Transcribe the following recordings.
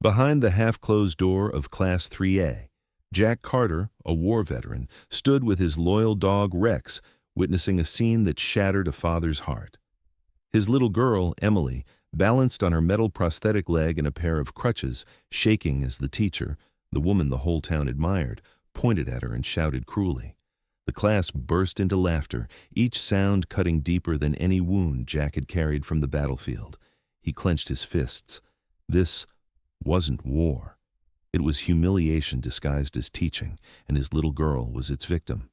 Behind the half-closed door of Class 3A, Jack Carter, a war veteran, stood with his loyal dog Rex, witnessing a scene that shattered a father's heart. His little girl, Emily, balanced on her metal prosthetic leg in a pair of crutches, shaking as the teacher, the woman the whole town admired, pointed at her and shouted cruelly. The class burst into laughter, each sound cutting deeper than any wound Jack had carried from the battlefield. He clenched his fists. This wasn't war. It was humiliation disguised as teaching, and his little girl was its victim.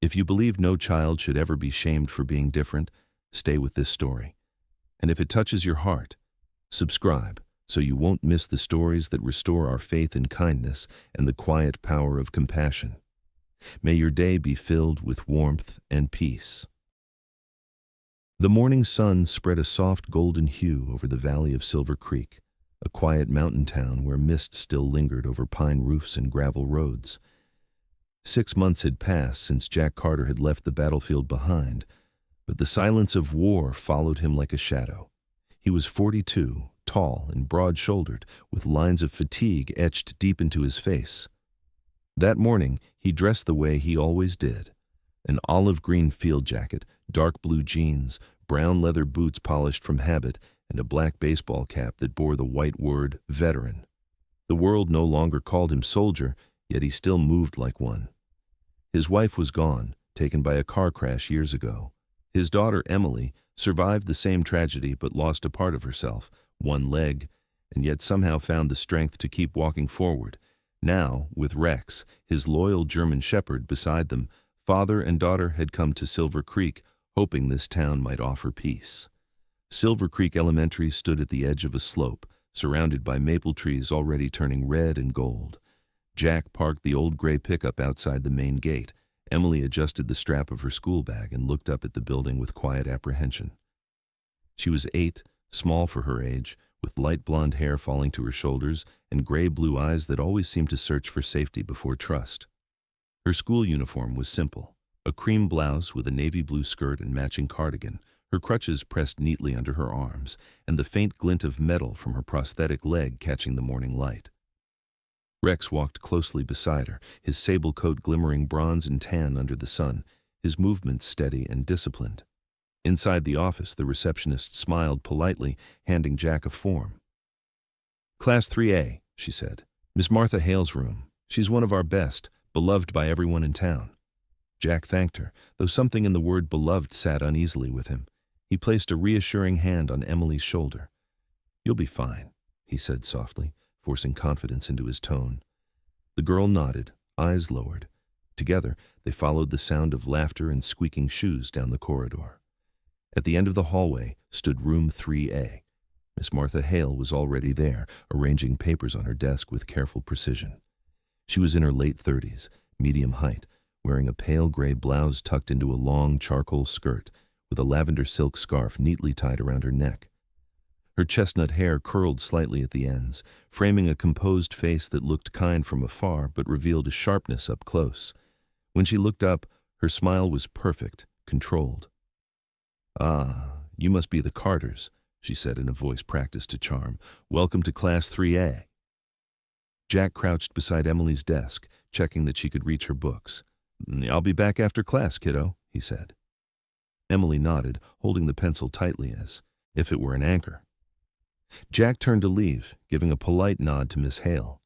If you believe no child should ever be shamed for being different, stay with this story. And if it touches your heart, subscribe so you won't miss the stories that restore our faith in kindness and the quiet power of compassion. May your day be filled with warmth and peace. The morning sun spread a soft golden hue over the valley of Silver Creek, a quiet mountain town where mist still lingered over pine roofs and gravel roads. 6 months had passed since Jack Carter had left the battlefield behind, but the silence of war followed him like a shadow. He was 42, tall and broad-shouldered, with lines of fatigue etched deep into his face. That morning, he dressed the way he always did: an olive green field jacket, dark blue jeans, brown leather boots polished from habit, and a black baseball cap that bore the white word veteran. The world no longer called him soldier, yet he still moved like one. His wife was gone, taken by a car crash years ago. His daughter, Emily, survived the same tragedy but lost a part of herself, one leg, and yet somehow found the strength to keep walking forward. Now, with Rex, his loyal German shepherd, beside them, father and daughter had come to Silver Creek, hoping this town might offer peace. Silver Creek Elementary stood at the edge of a slope, surrounded by maple trees already turning red and gold. Jack parked the old gray pickup outside the main gate. Emily adjusted the strap of her school bag and looked up at the building with quiet apprehension. She was 8, small for her age, with light blonde hair falling to her shoulders and gray-blue eyes that always seemed to search for safety before trust. Her school uniform was simple: a cream blouse with a navy blue skirt and matching cardigan, her crutches pressed neatly under her arms, and the faint glint of metal from her prosthetic leg catching the morning light. Rex walked closely beside her, his sable coat glimmering bronze and tan under the sun, his movements steady and disciplined. Inside the office, the receptionist smiled politely, handing Jack a form. "Class 3A, she said. "Miss Martha Hale's room. She's one of our best, beloved by everyone in town." Jack thanked her, though something in the word beloved sat uneasily with him. He placed a reassuring hand on Emily's shoulder. "You'll be fine," he said softly, forcing confidence into his tone. The girl nodded, eyes lowered. Together, they followed the sound of laughter and squeaking shoes down the corridor. At the end of the hallway stood room 3A. Miss Martha Hale was already there, arranging papers on her desk with careful precision. She was in her late 30s, medium height, wearing a pale gray blouse tucked into a long charcoal skirt, with a lavender silk scarf neatly tied around her neck. Her chestnut hair curled slightly at the ends, framing a composed face that looked kind from afar but revealed a sharpness up close. When she looked up, her smile was perfect, controlled. "Ah, you must be the Carters," she said in a voice practiced to charm. "Welcome to Class 3A." Jack crouched beside Emily's desk, checking that she could reach her books. "I'll be back after class, kiddo," he said. Emily nodded, holding the pencil tightly as if it were an anchor. Jack turned to leave, giving a polite nod to Miss Hale.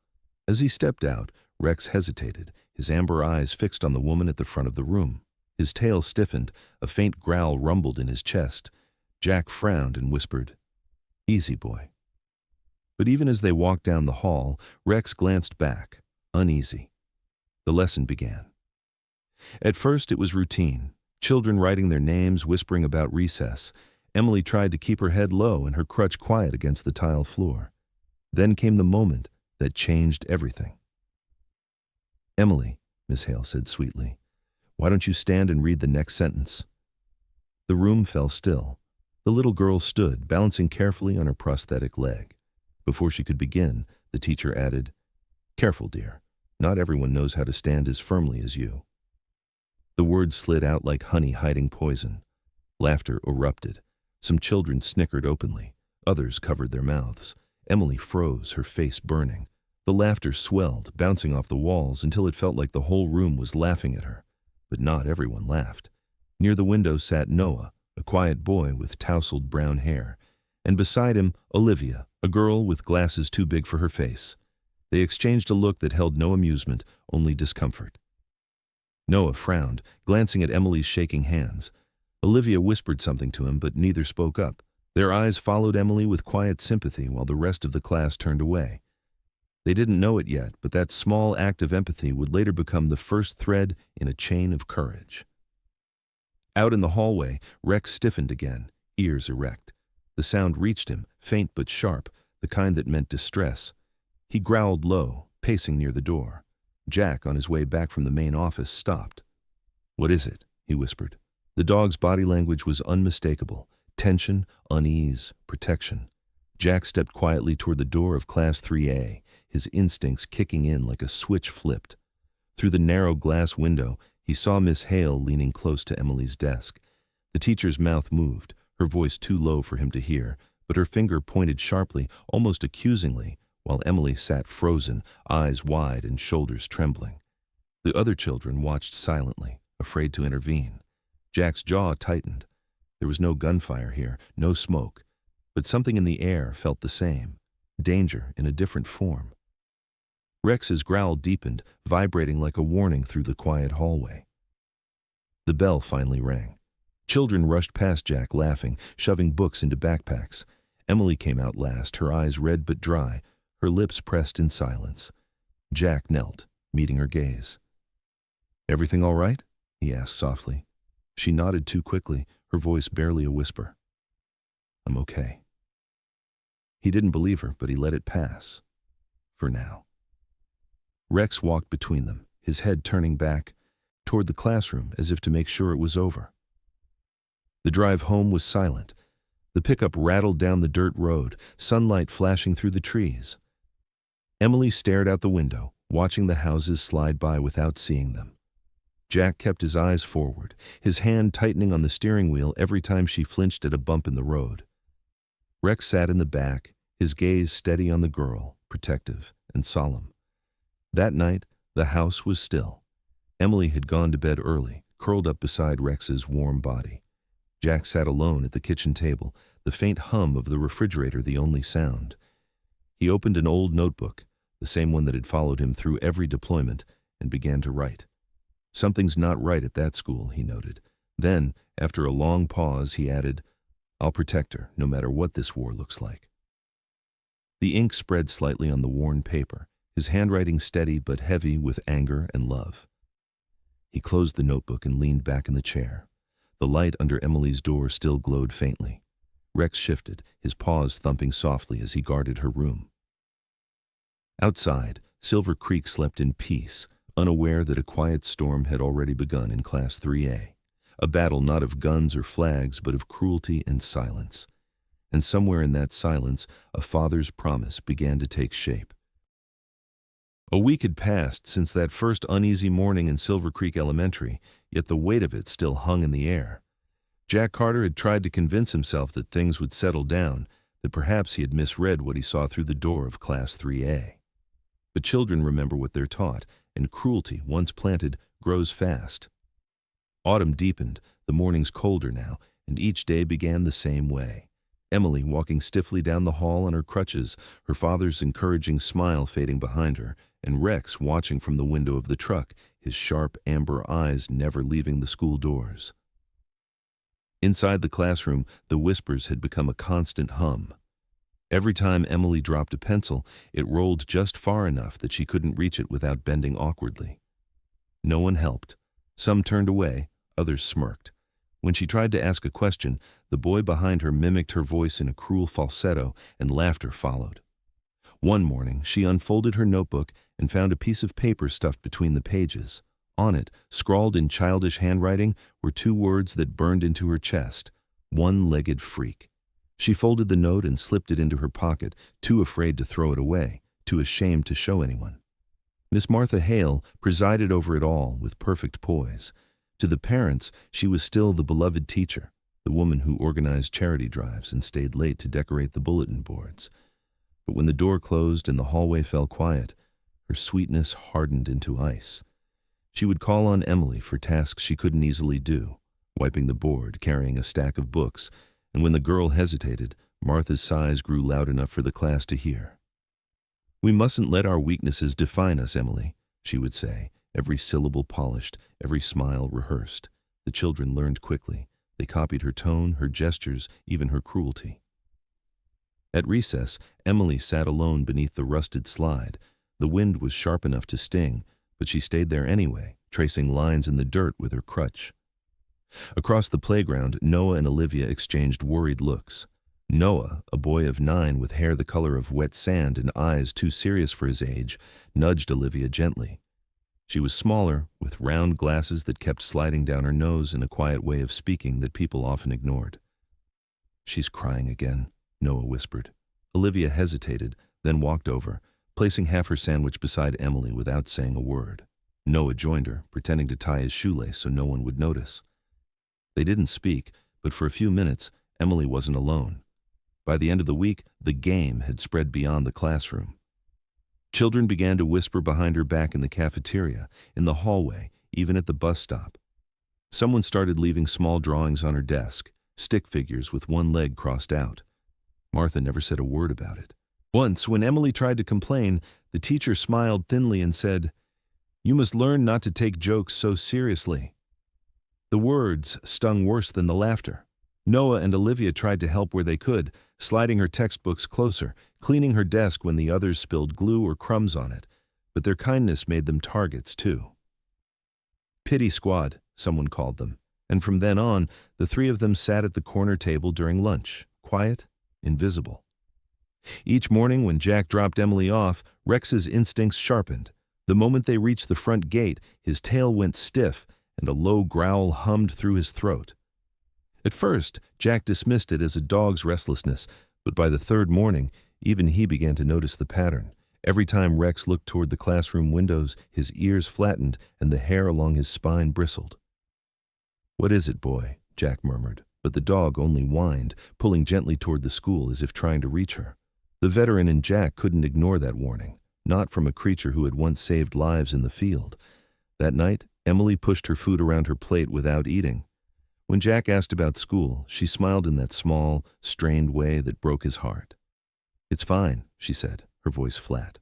As he stepped out, Rex hesitated, his amber eyes fixed on the woman at the front of the room. His tail stiffened, a faint growl rumbled in his chest. Jack frowned and whispered, "Easy, boy." But even as they walked down the hall, Rex glanced back, uneasy. The lesson began. At first it was routine, children writing their names, whispering about recess. Emily tried to keep her head low and her crutch quiet against the tile floor. Then came the moment that changed everything. "Emily," Miss Hale said sweetly, "why don't you stand and read the next sentence?" The room fell still. The little girl stood, balancing carefully on her prosthetic leg. Before she could begin, the teacher added, "Careful, dear. Not everyone knows how to stand as firmly as you." The words slid out like honey hiding poison. Laughter erupted. Some children snickered openly. Others covered their mouths. Emily froze, her face burning. The laughter swelled, bouncing off the walls until it felt like the whole room was laughing at her. But not everyone laughed. Near the window sat Noah, a quiet boy with tousled brown hair, and beside him, Olivia, a girl with glasses too big for her face. They exchanged a look that held no amusement, only discomfort. Noah frowned, glancing at Emily's shaking hands. Olivia whispered something to him, but neither spoke up. Their eyes followed Emily with quiet sympathy while the rest of the class turned away. They didn't know it yet, but that small act of empathy would later become the first thread in a chain of courage. Out in the hallway, Rex stiffened again, ears erect. The sound reached him, faint but sharp, the kind that meant distress. He growled low, pacing near the door. Jack, on his way back from the main office, stopped. "What is it?" he whispered. The dog's body language was unmistakable. Tension, unease, protection. Jack stepped quietly toward the door of Class 3A, his instincts kicking in like a switch flipped. Through the narrow glass window, he saw Miss Hale leaning close to Emily's desk. The teacher's mouth moved, her voice too low for him to hear, but her finger pointed sharply, almost accusingly, while Emily sat frozen, eyes wide and shoulders trembling. The other children watched silently, afraid to intervene. Jack's jaw tightened. There was no gunfire here, no smoke, but something in the air felt the same, danger in a different form. Rex's growl deepened, vibrating like a warning through the quiet hallway. The bell finally rang. Children rushed past Jack, laughing, shoving books into backpacks. Emily came out last, her eyes red but dry, her lips pressed in silence. Jack knelt, meeting her gaze. "Everything all right?" he asked softly. She nodded too quickly, her voice barely a whisper. "I'm okay." He didn't believe her, but he let it pass. For now. Rex walked between them, his head turning back toward the classroom as if to make sure it was over. The drive home was silent. The pickup rattled down the dirt road, sunlight flashing through the trees. Emily stared out the window, watching the houses slide by without seeing them. Jack kept his eyes forward, his hand tightening on the steering wheel every time she flinched at a bump in the road. Rex sat in the back, his gaze steady on the girl, protective and solemn. That night, the house was still. Emily had gone to bed early, curled up beside Rex's warm body. Jack sat alone at the kitchen table, the faint hum of the refrigerator the only sound. He opened an old notebook, the same one that had followed him through every deployment, and began to write. "Something's not right at that school," he noted. Then, after a long pause, he added, "I'll protect her, no matter what this war looks like." The ink spread slightly on the worn paper, his handwriting steady but heavy with anger and love. He closed the notebook and leaned back in the chair. The light under Emily's door still glowed faintly. Rex shifted, his paws thumping softly as he guarded her room. Outside, Silver Creek slept in peace, unaware that a quiet storm had already begun in Class 3A. A battle not of guns or flags, but of cruelty and silence. And somewhere in that silence, a father's promise began to take shape. A week had passed since that first uneasy morning in Silver Creek Elementary, yet the weight of it still hung in the air. Jack Carter had tried to convince himself that things would settle down, that perhaps he had misread what he saw through the door of Class 3A. But children remember what they're taught, and cruelty, once planted, grows fast. Autumn deepened, the mornings colder now, and each day began the same way. Emily walking stiffly down the hall on her crutches, her father's encouraging smile fading behind her, and Rex watching from the window of the truck, his sharp amber eyes never leaving the school doors. Inside the classroom, the whispers had become a constant hum. Every time Emily dropped a pencil, it rolled just far enough that she couldn't reach it without bending awkwardly. No one helped. Some turned away, others smirked. When she tried to ask a question, the boy behind her mimicked her voice in a cruel falsetto, and laughter followed. One morning, she unfolded her notebook and found a piece of paper stuffed between the pages. On it, scrawled in childish handwriting, were two words that burned into her chest: one-legged freak. She folded the note and slipped it into her pocket, too afraid to throw it away, too ashamed to show anyone. Miss Martha Hale presided over it all with perfect poise. To the parents, she was still the beloved teacher, the woman who organized charity drives and stayed late to decorate the bulletin boards. But when the door closed and the hallway fell quiet, her sweetness hardened into ice. She would call on Emily for tasks she couldn't easily do, wiping the board, carrying a stack of books, and when the girl hesitated, Martha's sighs grew loud enough for the class to hear. "We mustn't let our weaknesses define us, Emily," she would say, every syllable polished, every smile rehearsed. The children learned quickly. They copied her tone, her gestures, even her cruelty. At recess, Emily sat alone beneath the rusted slide. The wind was sharp enough to sting, but she stayed there anyway, tracing lines in the dirt with her crutch. Across the playground, Noah and Olivia exchanged worried looks. Noah, a boy of 9 with hair the color of wet sand and eyes too serious for his age, nudged Olivia gently. She was smaller, with round glasses that kept sliding down her nose in a quiet way of speaking that people often ignored. "She's crying again," Noah whispered. Olivia hesitated, then walked over, placing half her sandwich beside Emily without saying a word. Noah joined her, pretending to tie his shoelace so no one would notice. They didn't speak, but for a few minutes, Emily wasn't alone. By the end of the week, the game had spread beyond the classroom. Children began to whisper behind her back in the cafeteria, in the hallway, even at the bus stop. Someone started leaving small drawings on her desk, stick figures with one leg crossed out. Martha never said a word about it. Once, when Emily tried to complain, the teacher smiled thinly and said, "You must learn not to take jokes so seriously." The words stung worse than the laughter. Noah and Olivia tried to help where they could, sliding her textbooks closer, cleaning her desk when the others spilled glue or crumbs on it, but their kindness made them targets too. "Pity squad," someone called them, and from then on, the three of them sat at the corner table during lunch, quiet, invisible. Each morning when Jack dropped Emily off, Rex's instincts sharpened. The moment they reached the front gate, his tail went stiff, and a low growl hummed through his throat. At first, Jack dismissed it as a dog's restlessness, but by the third morning, even he began to notice the pattern. Every time Rex looked toward the classroom windows, his ears flattened and the hair along his spine bristled. "What is it, boy?" Jack murmured, but the dog only whined, pulling gently toward the school as if trying to reach her. The veteran in Jack couldn't ignore that warning, not from a creature who had once saved lives in the field. That night, Emily pushed her food around her plate without eating. When Jack asked about school, she smiled in that small, strained way that broke his heart. "It's fine," she said, her voice flat.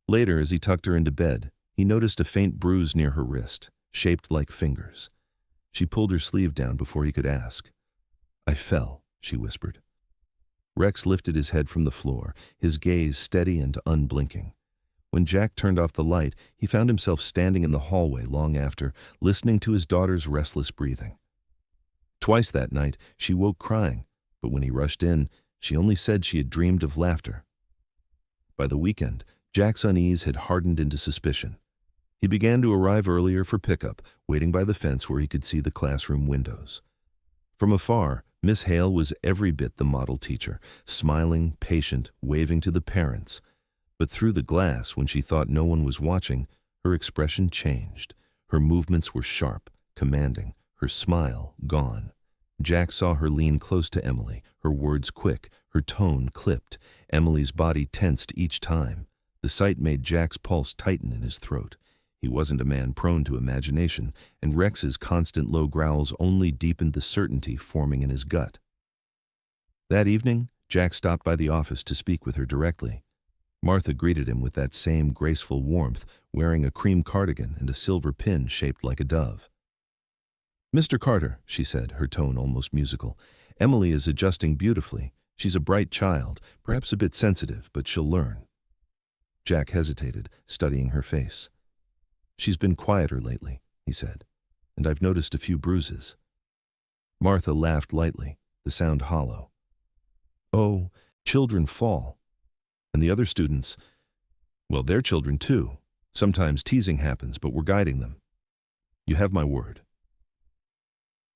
Later, as he tucked her into bed, he noticed a faint bruise near her wrist, shaped like fingers. She pulled her sleeve down before he could ask. "I fell," she whispered. Rex lifted his head from the floor, his gaze steady and unblinking. When Jack turned off the light, he found himself standing in the hallway long after, listening to his daughter's restless breathing. Twice that night, she woke crying, but when he rushed in, she only said she had dreamed of laughter. By the weekend, Jack's unease had hardened into suspicion. He began to arrive earlier for pickup, waiting by the fence where he could see the classroom windows. From afar, Miss Hale was every bit the model teacher, smiling, patient, waving to the parents. But through the glass, when she thought no one was watching, her expression changed. Her movements were sharp, commanding, her smile gone. Jack saw her lean close to Emily, her words quick, her tone clipped. Emily's body tensed each time. The sight made Jack's pulse tighten in his throat. He wasn't a man prone to imagination, and Rex's constant low growls only deepened the certainty forming in his gut. That evening, Jack stopped by the office to speak with her directly. Martha greeted him with that same graceful warmth, wearing a cream cardigan and a silver pin shaped like a dove. "Mr. Carter," she said, her tone almost musical, "Emily is adjusting beautifully. She's a bright child, perhaps a bit sensitive, but she'll learn." Jack hesitated, studying her face. "She's been quieter lately," he said, "and I've noticed a few bruises." Martha laughed lightly, the sound hollow. "Oh, children fall. And the other students, well, they're children too. Sometimes teasing happens, but we're guiding them. You have my word."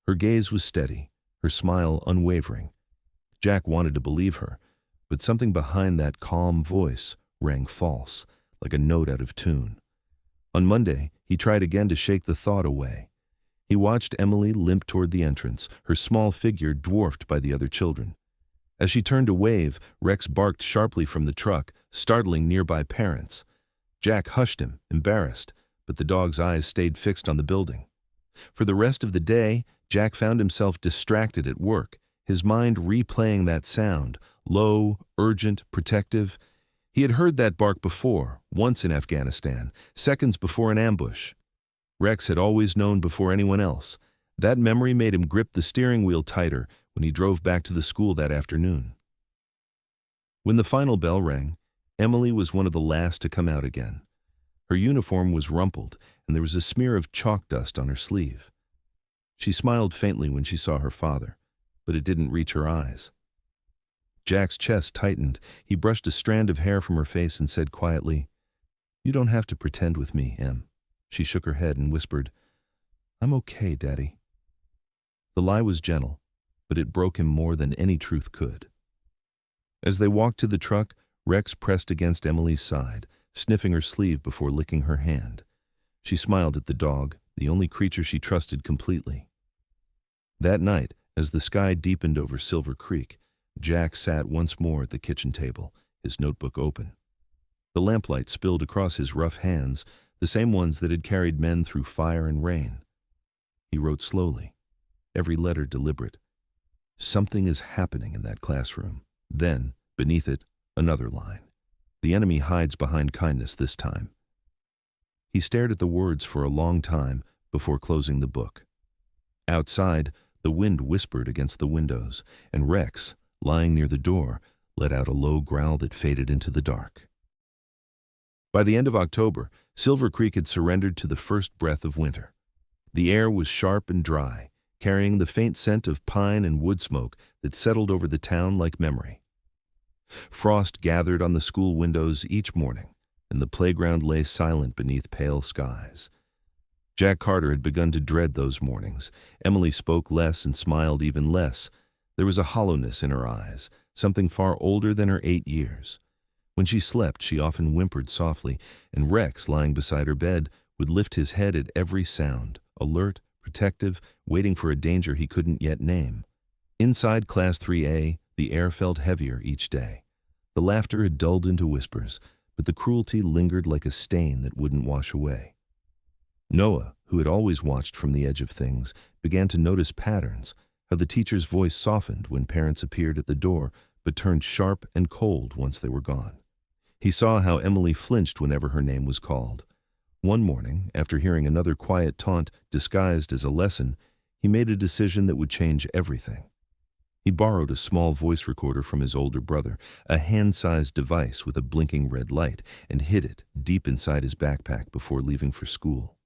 Her gaze was steady, her smile unwavering. Jack wanted to believe her, but something behind that calm voice rang false, like a note out of tune. On Monday, he tried again to shake the thought away. He watched Emily limp toward the entrance, her small figure dwarfed by the other children. As she turned to wave, Rex barked sharply from the truck, startling nearby parents. Jack hushed him, embarrassed, but the dog's eyes stayed fixed on the building. For the rest of the day, Jack found himself distracted at work, his mind replaying that sound, low, urgent, protective. He had heard that bark before, once in Afghanistan, seconds before an ambush. Rex had always known before anyone else. That memory made him grip the steering wheel tighter when he drove back to the school that afternoon. When the final bell rang, Emily was one of the last to come out again. Her uniform was rumpled, and there was a smear of chalk dust on her sleeve. She smiled faintly when she saw her father, but it didn't reach her eyes. Jack's chest tightened. He brushed a strand of hair from her face and said quietly, "You don't have to pretend with me, Em." She shook her head and whispered, "I'm okay, Daddy." The lie was gentle, but it broke him more than any truth could. As they walked to the truck, Rex pressed against Emily's side, sniffing her sleeve before licking her hand. She smiled at the dog, the only creature she trusted completely. That night, as the sky deepened over Silver Creek, Jack sat once more at the kitchen table, his notebook open. The lamplight spilled across his rough hands, the same ones that had carried men through fire and rain. He wrote slowly, every letter deliberate. Something is happening in that classroom. Then, beneath it, another line. The enemy hides behind kindness this time. He stared at the words for a long time before closing the book. Outside, the wind whispered against the windows, and Rex, lying near the door, let out a low growl that faded into the dark. By the end of October, Silver Creek had surrendered to the first breath of winter. The air was sharp and dry, carrying the faint scent of pine and wood smoke that settled over the town like memory. Frost gathered on the school windows each morning, and the playground lay silent beneath pale skies. Jack Carter had begun to dread those mornings. Emily spoke less and smiled even less. There was a hollowness in her eyes, something far older than her 8 years. When she slept, she often whimpered softly, and Rex, lying beside her bed, would lift his head at every sound, alert, protective, waiting for a danger he couldn't yet name. Inside Class 3A, the air felt heavier each day. The laughter had dulled into whispers, but the cruelty lingered like a stain that wouldn't wash away. Noah, who had always watched from the edge of things, began to notice patterns, how the teacher's voice softened when parents appeared at the door, but turned sharp and cold once they were gone. He saw how Emily flinched whenever her name was called. One morning, after hearing another quiet taunt disguised as a lesson, he made a decision that would change everything. He borrowed a small voice recorder from his older brother, a hand-sized device with a blinking red light, and hid it deep inside his backpack before leaving for school.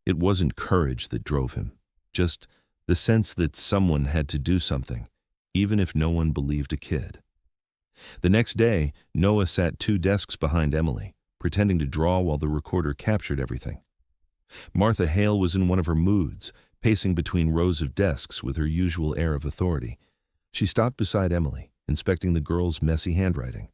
It wasn't courage that drove him, just the sense that someone had to do something, even if no one believed a kid. The next day, Noah sat 2 desks behind Emily, pretending to draw while the recorder captured everything. Martha Hale was in one of her moods, pacing between rows of desks with her usual air of authority. She stopped beside Emily, inspecting the girl's messy handwriting.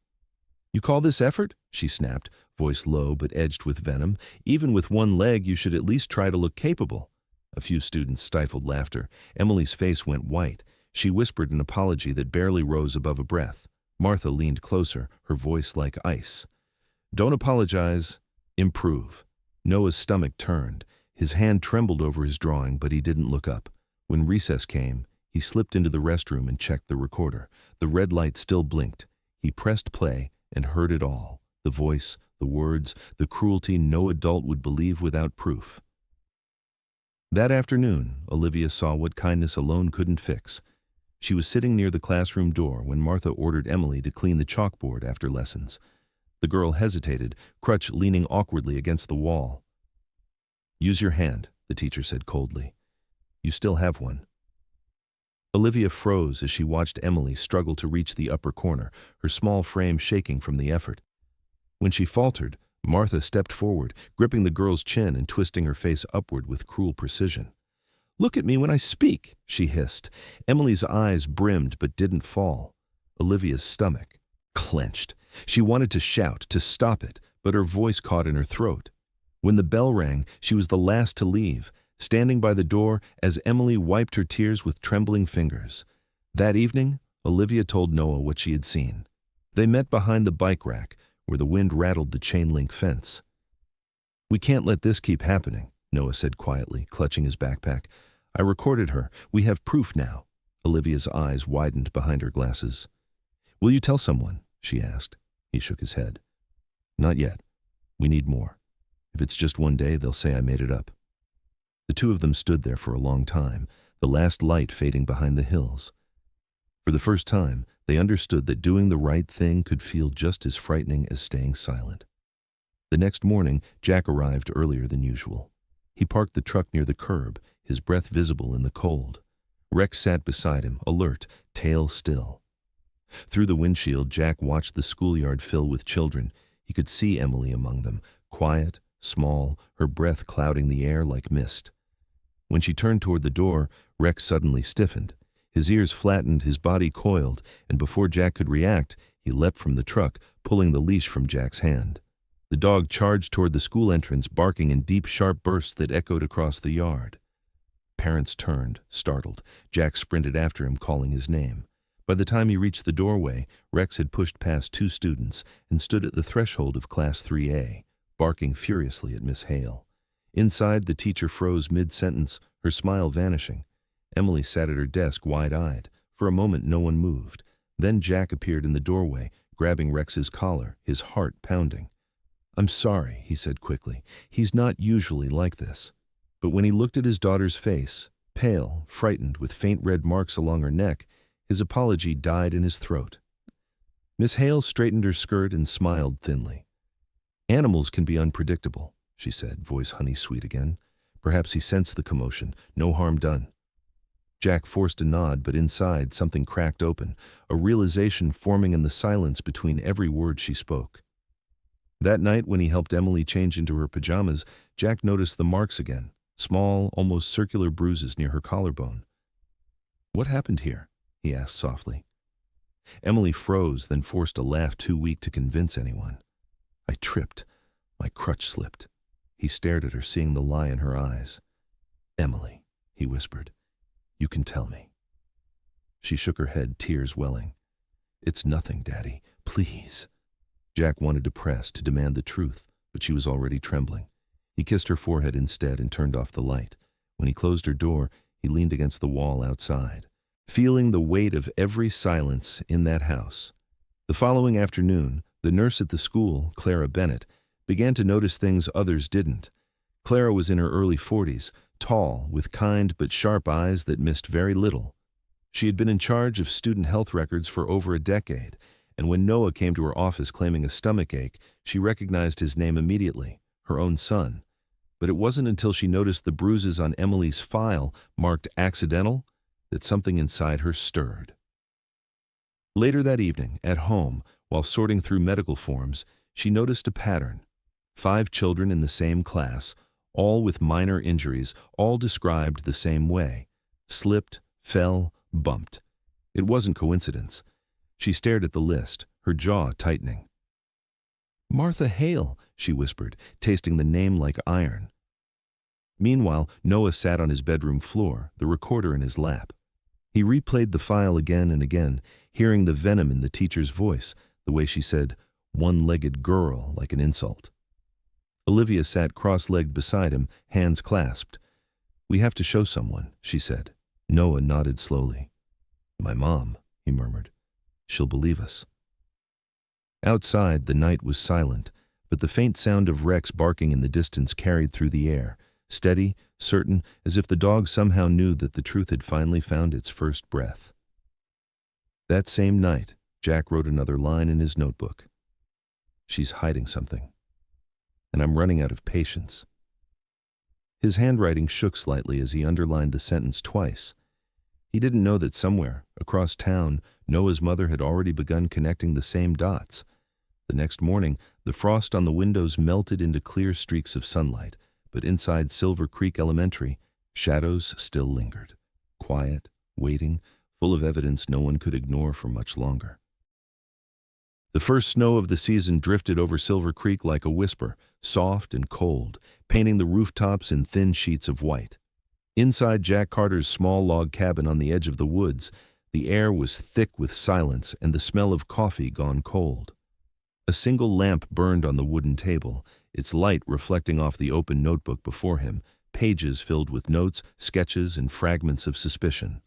"You call this effort?" she snapped, voice low but edged with venom. "Even with one leg, you should at least try to look capable." A few students stifled laughter. Emily's face went white. She whispered an apology that barely rose above a breath. Martha leaned closer, her voice like ice. "Don't apologize. Improve." Noah's stomach turned. His hand trembled over his drawing, but he didn't look up. When recess came, he slipped into the restroom and checked the recorder. The red light still blinked. He pressed play and heard it all. The voice, the words, the cruelty no adult would believe without proof. That afternoon, Olivia saw what kindness alone couldn't fix. She was sitting near the classroom door when Martha ordered Emily to clean the chalkboard after lessons. The girl hesitated, crutch leaning awkwardly against the wall. "Use your hand," the teacher said coldly. "You still have one." Olivia froze as she watched Emily struggle to reach the upper corner, her small frame shaking from the effort. When she faltered, Martha stepped forward, gripping the girl's chin and twisting her face upward with cruel precision. "Look at me when I speak," she hissed. Emily's eyes brimmed but didn't fall. Olivia's stomach clenched. She wanted to shout, to stop it, but her voice caught in her throat. When the bell rang, she was the last to leave, standing by the door as Emily wiped her tears with trembling fingers. That evening, Olivia told Noah what she had seen. They met behind the bike rack, where the wind rattled the chain-link fence. "We can't let this keep happening," Noah said quietly, clutching his backpack. "I recorded her. We have proof now." Olivia's eyes widened behind her glasses. "Will you tell someone?" she asked. He shook his head. "Not yet. We need more. If it's just one day, they'll say I made it up." The two of them stood there for a long time, the last light fading behind the hills. For the first time, they understood that doing the right thing could feel just as frightening as staying silent. The next morning, Jack arrived earlier than usual. He parked the truck near the curb, his breath visible in the cold. Rex sat beside him, alert, tail still. Through the windshield, Jack watched the schoolyard fill with children. He could see Emily among them, quiet, small, her breath clouding the air like mist. When she turned toward the door, Rex suddenly stiffened. His ears flattened, his body coiled, and before Jack could react, he leapt from the truck, pulling the leash from Jack's hand. The dog charged toward the school entrance, barking in deep, sharp bursts that echoed across the yard. Parents turned, startled. Jack sprinted after him, calling his name. By the time he reached the doorway, Rex had pushed past two students and stood at the threshold of Class 3A, barking furiously at Miss Hale. Inside, the teacher froze mid-sentence, her smile vanishing. Emily sat at her desk, wide-eyed. For a moment, no one moved. Then Jack appeared in the doorway, grabbing Rex's collar, his heart pounding. "I'm sorry," he said quickly. "He's not usually like this." But when he looked at his daughter's face, pale, frightened, with faint red marks along her neck, his apology died in his throat. Miss Hale straightened her skirt and smiled thinly. "Animals can be unpredictable," she said, voice honey-sweet again. Perhaps he sensed the commotion. No harm done. Jack forced a nod, but inside something cracked open, a realization forming in the silence between every word she spoke. That night, when he helped Emily change into her pajamas, Jack noticed the marks again, small, almost circular bruises near her collarbone. "What happened here?" he asked softly. Emily froze, then forced a laugh too weak to convince anyone. "I tripped. My crutch slipped." He stared at her, seeing the lie in her eyes. "Emily," he whispered, "you can tell me." She shook her head, tears welling. "It's nothing, Daddy. Please." Jack wanted to press, to demand the truth, but she was already trembling. He kissed her forehead instead and turned off the light. When he closed her door, he leaned against the wall outside, feeling the weight of every silence in that house. The following afternoon, the nurse at the school, Clara Bennett, began to notice things others didn't. Clara was in her early 40s, tall, with kind but sharp eyes that missed very little. She had been in charge of student health records for over a decade, and when Noah came to her office claiming a stomach ache, she recognized his name immediately, her own son. But it wasn't until she noticed the bruises on Emily's file marked accidental that something inside her stirred. Later that evening, at home, while sorting through medical forms, she noticed a pattern. 5 children in the same class, all with minor injuries, all described the same way. Slipped, fell, bumped. It wasn't coincidence. She stared at the list, her jaw tightening. "Martha Hale," she whispered, tasting the name like iron. Meanwhile, Noah sat on his bedroom floor, the recorder in his lap. He replayed the file again and again, hearing the venom in the teacher's voice, the way she said, "one-legged girl," like an insult. Olivia sat cross-legged beside him, hands clasped. "We have to show someone," she said. Noah nodded slowly. "My mom," he murmured. "She'll believe us." Outside, the night was silent, but the faint sound of Rex barking in the distance carried through the air, steady, certain, as if the dog somehow knew that the truth had finally found its first breath. That same night, Jack wrote another line in his notebook. "She's hiding something, and I'm running out of patience." His handwriting shook slightly as he underlined the sentence twice. He didn't know that somewhere, across town, Noah's mother had already begun connecting the same dots. The next morning, the frost on the windows melted into clear streaks of sunlight, but inside Silver Creek Elementary, shadows still lingered, quiet, waiting, full of evidence no one could ignore for much longer. The first snow of the season drifted over Silver Creek like a whisper, soft and cold, painting the rooftops in thin sheets of white. Inside Jack Carter's small log cabin on the edge of the woods, The air was thick with silence and the smell of coffee gone cold. A single lamp burned on the wooden table, its light reflecting off the open notebook before him, pages filled with notes, sketches, and fragments of suspicion.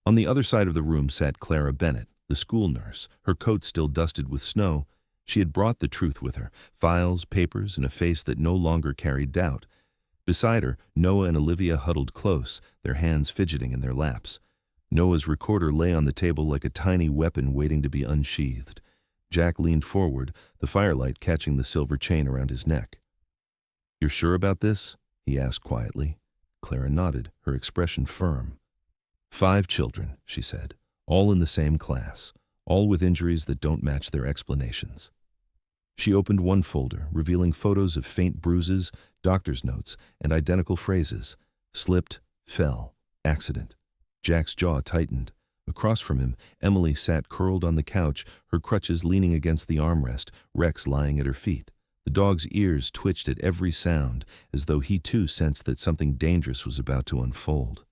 On the other side of the room sat Clara Bennett, the school nurse, her coat still dusted with snow. She had brought the truth with her, files, papers, and a face that no longer carried doubt. Beside her, Noah and Olivia huddled close, their hands fidgeting in their laps. Noah's recorder lay on the table like a tiny weapon waiting to be unsheathed. Jack leaned forward, the firelight catching the silver chain around his neck. "You're sure about this?" he asked quietly. Clara nodded, her expression firm. 5 children, she said, all in the same class, all with injuries that don't match their explanations. She opened one folder, revealing photos of faint bruises, doctor's notes, and identical phrases. Slipped, fell, accident. Jack's jaw tightened. Across from him, Emily sat curled on the couch, her crutches leaning against the armrest, Rex lying at her feet. The dog's ears twitched at every sound, as though he too sensed that something dangerous was about to unfold.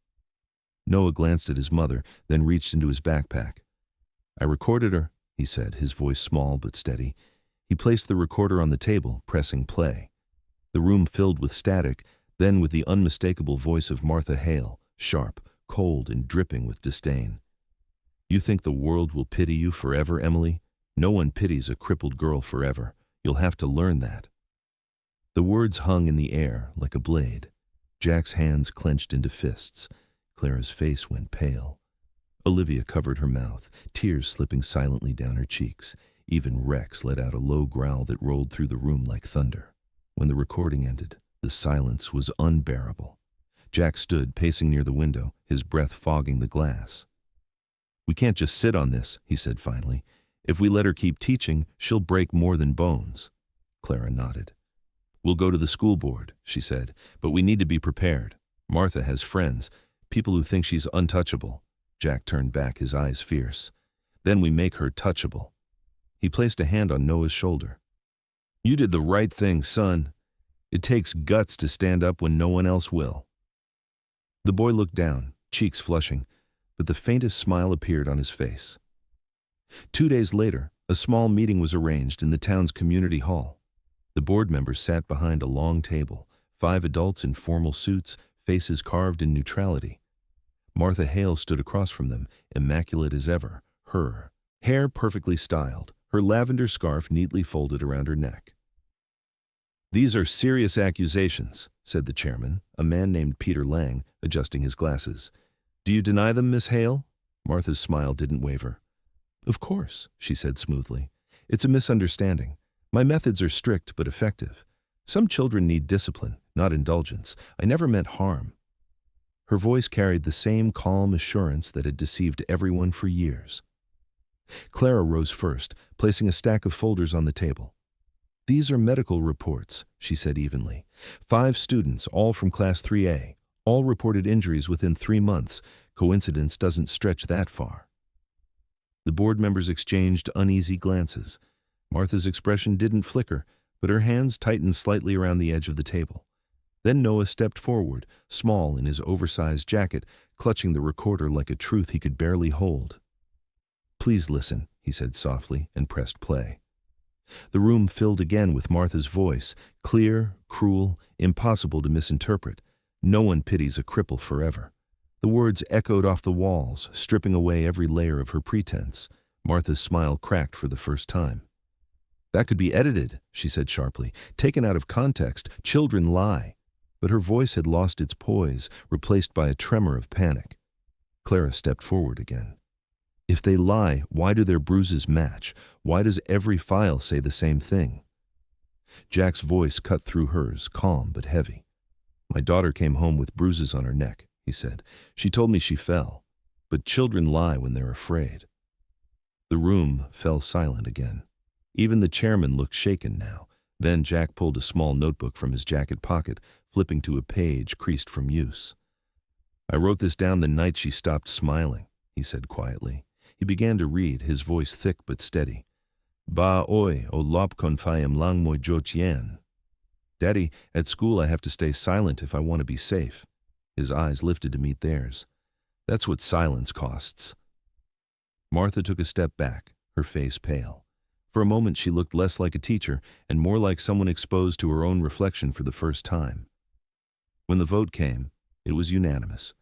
Noah glanced at his mother, then reached into his backpack. "I recorded her," he said, his voice small but steady. He placed the recorder on the table, pressing play. The room filled with static, then with the unmistakable voice of Martha Hale, sharp, cold, and dripping with disdain. "You think the world will pity you forever, Emily? No one pities a crippled girl forever. You'll have to learn that." The words hung in the air like a blade. Jack's hands clenched into fists. Clara's face went pale. Olivia covered her mouth, tears slipping silently down her cheeks. Even Rex let out a low growl that rolled through the room like thunder. When the recording ended, the silence was unbearable. Jack stood, pacing near the window, his breath fogging the glass. "We can't just sit on this," he said finally. "If we let her keep teaching, she'll break more than bones." Clara nodded. "We'll go to the school board," she said, "but we need to be prepared. Martha has friends, people who think she's untouchable." Jack turned back, his eyes fierce. "Then we make her touchable." He placed a hand on Noah's shoulder. "You did the right thing, son. It takes guts to stand up when no one else will." The boy looked down, cheeks flushing, but the faintest smile appeared on his face. 2 days later, a small meeting was arranged in the town's community hall. The board members sat behind a long table, 5 adults in formal suits, faces carved in neutrality. Martha Hale stood across from them, immaculate as ever, her hair perfectly styled, her lavender scarf neatly folded around her neck. "These are serious accusations," said the chairman, a man named Peter Lang, adjusting his glasses. "Do you deny them, Miss Hale?" Martha's smile didn't waver. "Of course," she said smoothly. "It's a misunderstanding. My methods are strict but effective. Some children need discipline, not indulgence. I never meant harm." Her voice carried the same calm assurance that had deceived everyone for years. Clara rose first, placing a stack of folders on the table. "These are medical reports," she said evenly. 5 students, all from Class 3A. All reported injuries within 3 months. Coincidence doesn't stretch that far. The board members exchanged uneasy glances. Martha's expression didn't flicker, but her hands tightened slightly around the edge of the table. Then Noah stepped forward, small in his oversized jacket, clutching the recorder like a truth he could barely hold. "Please listen," he said softly, and pressed play. The room filled again with Martha's voice, clear, cruel, impossible to misinterpret. "No one pities a cripple forever." The words echoed off the walls, stripping away every layer of her pretense. Martha's smile cracked for the first time. "That could be edited," she said sharply. "Taken out of context. Children lie." But her voice had lost its poise, replaced by a tremor of panic. Clara stepped forward again. "If they lie, why do their bruises match? Why does every file say the same thing?" Jack's voice cut through hers, calm but heavy. "My daughter came home with bruises on her neck," he said. "She told me she fell. But children lie when they're afraid." The room fell silent again. Even the chairman looked shaken now. Then Jack pulled a small notebook from his jacket pocket, flipping to a page creased from use. "I wrote this down the night she stopped smiling," he said quietly. He began to read, his voice thick but steady. "Ba oi o lop confayam lang moi jotien." "Daddy, at school I have to stay silent if I want to be safe." His eyes lifted to meet theirs. That's what silence costs. Martha took a step back, her face pale. For a moment she looked less like a teacher and more like someone exposed to her own reflection for the first time. When the vote came, it was unanimous.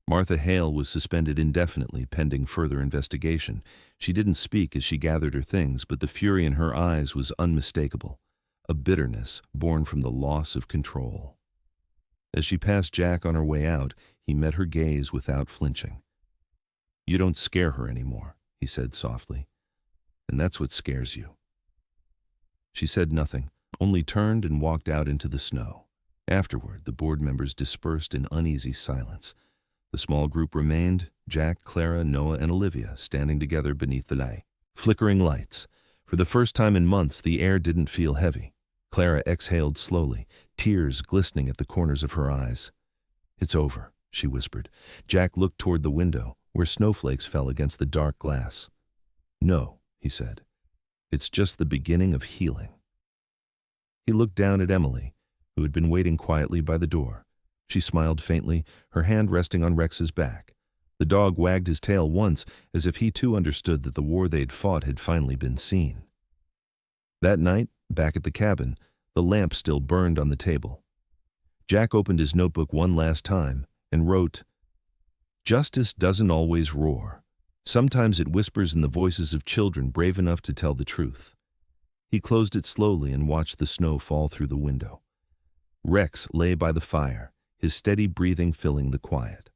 Martha Hale was suspended indefinitely pending further investigation. She didn't speak as she gathered her things, but the fury in her eyes was unmistakable, a bitterness born from the loss of control. As she passed Jack on her way out, he met her gaze without flinching. "You don't scare her anymore," he said softly. "And that's what scares you." She said nothing, only turned and walked out into the snow. Afterward, the board members dispersed in uneasy silence. The small group remained, Jack, Clara, Noah, and Olivia, standing together beneath the flickering lights. For the first time in months, the air didn't feel heavy. Clara exhaled slowly, tears glistening at the corners of her eyes. "It's over," she whispered. Jack looked toward the window, where snowflakes fell against the dark glass. "No," he said. "It's just the beginning of healing." He looked down at Emily, who had been waiting quietly by the door. She smiled faintly, her hand resting on Rex's back. The dog wagged his tail once, as if he too understood that the war they'd fought had finally been seen. That night, back at the cabin, the lamp still burned on the table. Jack opened his notebook one last time and wrote, "Justice doesn't always roar. Sometimes it whispers in the voices of children brave enough to tell the truth." He closed it slowly and watched the snow fall through the window. Rex lay by the fire, his steady breathing filling the quiet.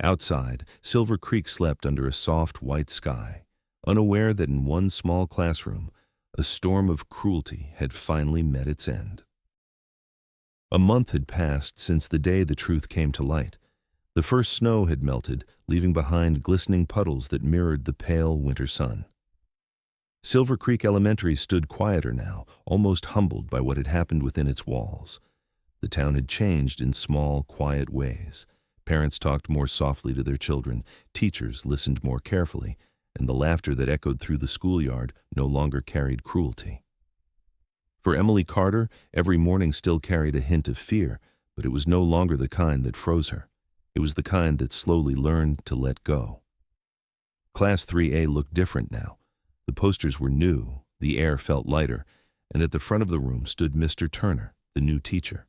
Outside, Silver Creek slept under a soft white sky, unaware that in one small classroom, a storm of cruelty had finally met its end. A month had passed since the day the truth came to light. The first snow had melted, leaving behind glistening puddles that mirrored the pale winter sun. Silver Creek Elementary stood quieter now, almost humbled by what had happened within its walls. The town had changed in small, quiet ways. Parents talked more softly to their children, teachers listened more carefully, and the laughter that echoed through the schoolyard no longer carried cruelty. For Emily Carter, every morning still carried a hint of fear, but it was no longer the kind that froze her. It was the kind that slowly learned to let go. Class 3A looked different now. The posters were new, the air felt lighter, and at the front of the room stood Mr. Turner, the new teacher.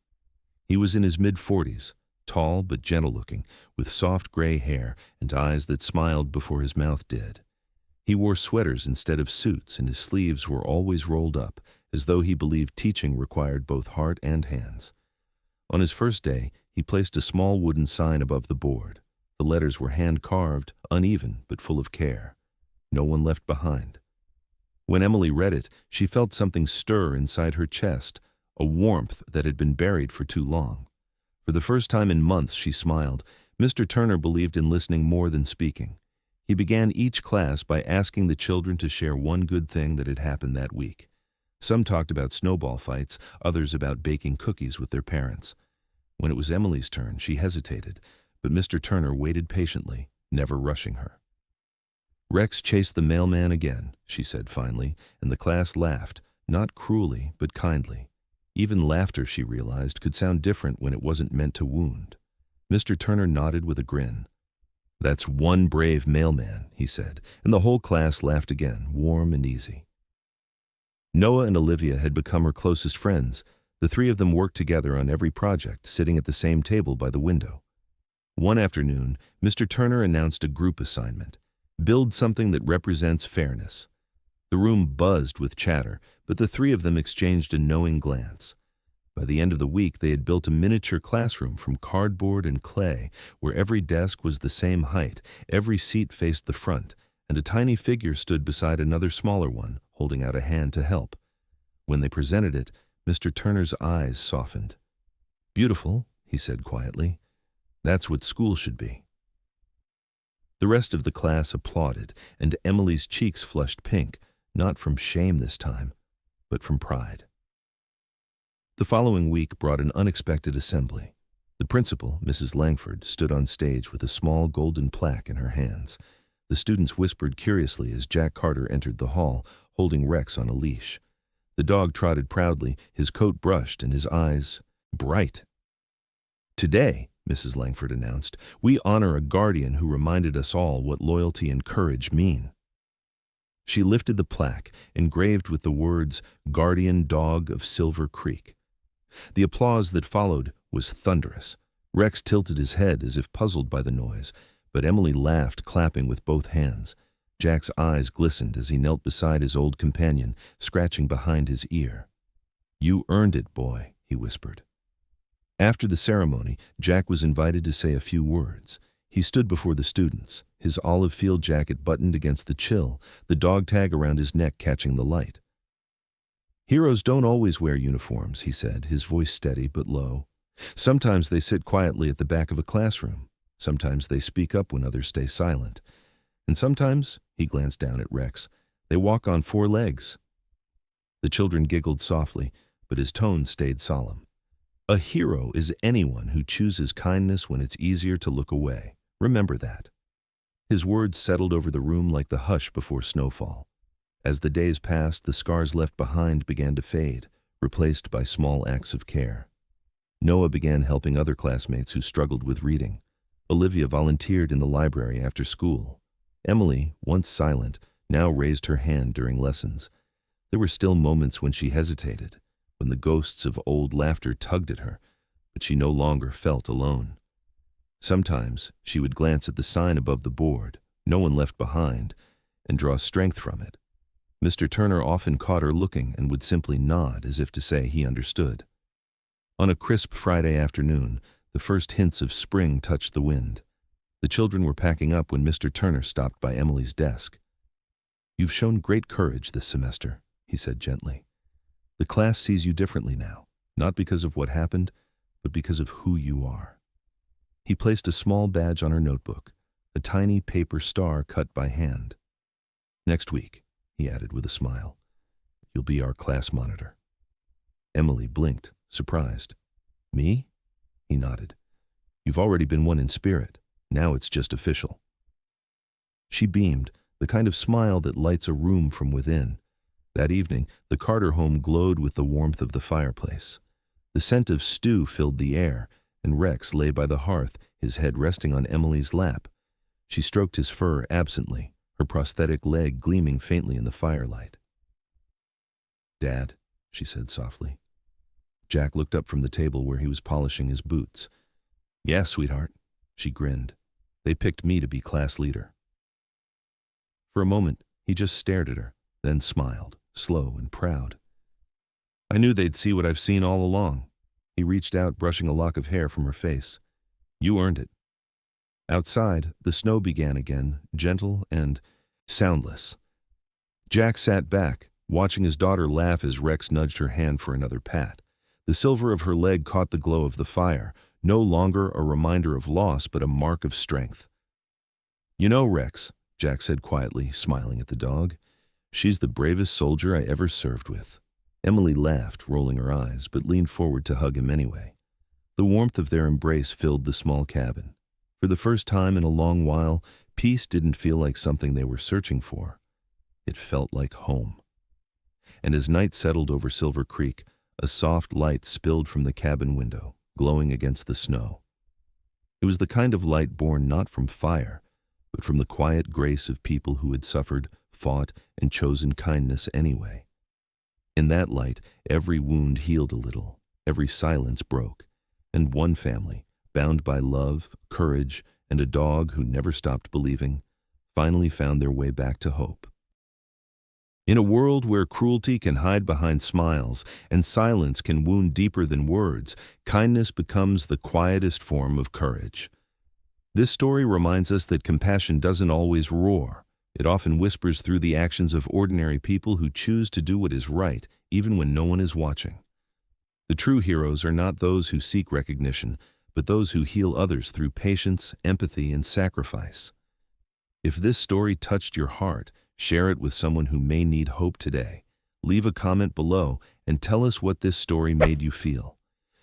He was in his mid-40s, tall but gentle-looking, with soft gray hair and eyes that smiled before his mouth did. He wore sweaters instead of suits, and his sleeves were always rolled up, as though he believed teaching required both heart and hands. On his first day, he placed a small wooden sign above the board. The letters were hand-carved, uneven, but full of care. "No one left behind." When Emily read it, she felt something stir inside her chest, a warmth that had been buried for too long. For the first time in months, she smiled. Mr. Turner believed in listening more than speaking. He began each class by asking the children to share one good thing that had happened that week. Some talked about snowball fights, others about baking cookies with their parents. When it was Emily's turn, she hesitated, but Mr. Turner waited patiently, never rushing her. "Rex chased the mailman again," she said finally, and the class laughed, not cruelly but kindly. Even laughter, she realized, could sound different when it wasn't meant to wound. Mr. Turner nodded with a grin. "That's one brave mailman," he said, and the whole class laughed again, warm and easy. Noah and Olivia had become her closest friends. The three of them worked together on every project, sitting at the same table by the window. One afternoon, Mr. Turner announced a group assignment: build something that represents fairness. The room buzzed with chatter, but the three of them exchanged a knowing glance. By the end of the week, they had built a miniature classroom from cardboard and clay, where every desk was the same height, every seat faced the front, and a tiny figure stood beside another smaller one, holding out a hand to help. When they presented it, Mr. Turner's eyes softened. "Beautiful," he said quietly. "That's what school should be." The rest of the class applauded, and Emily's cheeks flushed pink, not from shame this time, but from pride. The following week brought an unexpected assembly. The principal, Mrs. Langford, stood on stage with a small golden plaque in her hands. The students whispered curiously as Jack Carter entered the hall, holding Rex on a leash. The dog trotted proudly, his coat brushed and his eyes bright. "Today," Mrs. Langford announced. "We honor a guardian who reminded us all what loyalty and courage mean." She lifted the plaque, engraved with the words, "Guardian Dog of Silver Creek." The applause that followed was thunderous. Rex tilted his head as if puzzled by the noise, but Emily laughed, clapping with both hands. Jack's eyes glistened as he knelt beside his old companion, scratching behind his ear. "You earned it, boy," he whispered. After the ceremony, Jack was invited to say a few words. He stood before the students, his olive field jacket buttoned against the chill, the dog tag around his neck catching the light. "Heroes don't always wear uniforms," he said, his voice steady but low. "Sometimes they sit quietly at the back of a classroom. Sometimes they speak up when others stay silent. And sometimes," he glanced down at Rex, "they walk on 4 legs." The children giggled softly, but his tone stayed solemn. "A hero is anyone who chooses kindness when it's easier to look away. Remember that." His words settled over the room like the hush before snowfall. As the days passed, the scars left behind began to fade, replaced by small acts of care. Noah began helping other classmates who struggled with reading. Olivia volunteered in the library after school. Emily, once silent, now raised her hand during lessons. There were still moments when she hesitated, when the ghosts of old laughter tugged at her, but she no longer felt alone. Sometimes she would glance at the sign above the board, "No one left behind," and draw strength from it. Mr. Turner often caught her looking and would simply nod as if to say he understood. On a crisp Friday afternoon, the first hints of spring touched the wind. The children were packing up when Mr. Turner stopped by Emily's desk. "You've shown great courage this semester," he said gently. "The class sees you differently now, not because of what happened, but because of who you are." He placed a small badge on her notebook, a tiny paper star cut by hand. "Next week," he added with a smile, "you'll be our class monitor." Emily blinked, surprised. "Me?" He nodded. "You've already been one in spirit. Now it's just official." She beamed, the kind of smile that lights a room from within. That evening, the Carter home glowed with the warmth of the fireplace. The scent of stew filled the air, and Rex lay by the hearth, his head resting on Emily's lap. She stroked his fur absently, her prosthetic leg gleaming faintly in the firelight. "Dad," she said softly. Jack looked up from the table where he was polishing his boots. "Yeah, sweetheart." She grinned. "They picked me to be class leader." For a moment, he just stared at her, then smiled, slow and proud. "I knew they'd see what I've seen all along." He reached out, brushing a lock of hair from her face. "You earned it." Outside, the snow began again, gentle and soundless. Jack sat back, watching his daughter laugh as Rex nudged her hand for another pat. The silver of her leg caught the glow of the fire, no longer a reminder of loss but a mark of strength. "You know, Rex," Jack said quietly, smiling at the dog, "she's the bravest soldier I ever served with." Emily laughed, rolling her eyes, but leaned forward to hug him anyway. The warmth of their embrace filled the small cabin. For the first time in a long while, peace didn't feel like something they were searching for. It felt like home. And as night settled over Silver Creek, a soft light spilled from the cabin window, glowing against the snow. It was the kind of light born not from fire, but from the quiet grace of people who had suffered, fought, and chosen kindness anyway. In that light, every wound healed a little, every silence broke, and one family, bound by love, courage, and a dog who never stopped believing, finally found their way back to hope. In a world where cruelty can hide behind smiles and silence can wound deeper than words, kindness becomes the quietest form of courage. This story reminds us that compassion doesn't always roar. It often whispers through the actions of ordinary people who choose to do what is right, even when no one is watching. The true heroes are not those who seek recognition, but those who heal others through patience, empathy, and sacrifice. If this story touched your heart, share it with someone who may need hope today. Leave a comment below and tell us what this story made you feel.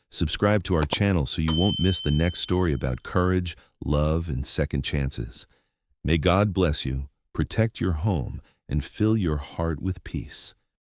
Subscribe to our channel so you won't miss the next story about courage, love, and second chances. May God bless you, protect your home, and fill your heart with peace.